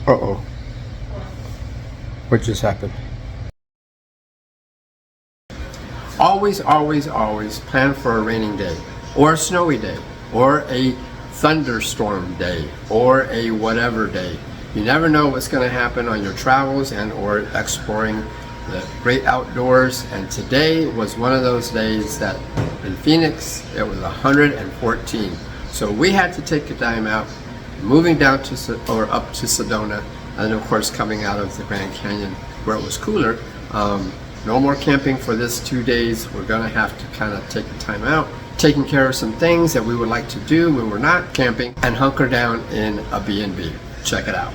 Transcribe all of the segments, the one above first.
Uh-oh. What just happened? Always, always, always plan for a raining day, or a snowy day, or a thunderstorm day, or a whatever day. You never know what's going to happen on your travels and or exploring the great outdoors. And today was one of those days that in Phoenix it was 114. So we had to take a time out, moving down to up to Sedona, and of course coming out of the Grand Canyon where it was cooler. No more camping for this 2 days. We're gonna have to kind of take the time out, taking care of some things that we would like to do when we're not camping, and hunker down in a B&B. Check it out.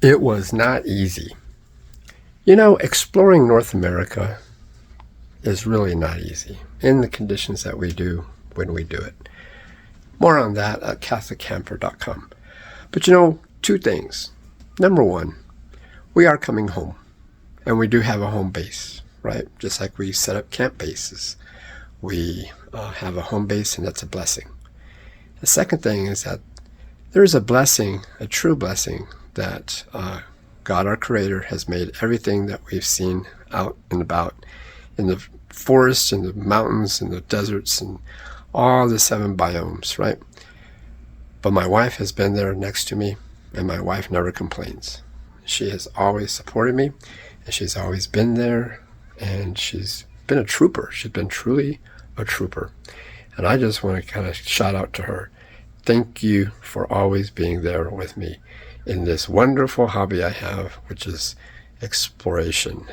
It was not easy. You know, exploring North America is really not easy in the conditions that we do when we do it. More on that at CatholicCamper.com. But you know, two things. Number one, we are coming home, and we do have a home base, right? Just like we set up camp bases. We have a home base, and that's a blessing. The second thing is that there is a blessing, a true blessing, that God, our Creator, has made everything that we've seen out and about in the forests and the mountains and the deserts and all the 7 biomes, right? But my wife has been there next to me, and my wife never complains. She has always supported me, and she's always been there, and she's been a trooper. She's been truly a trooper. And I just want to kind of shout out to her. Thank you for always being there with me in this wonderful hobby I have, which is exploration.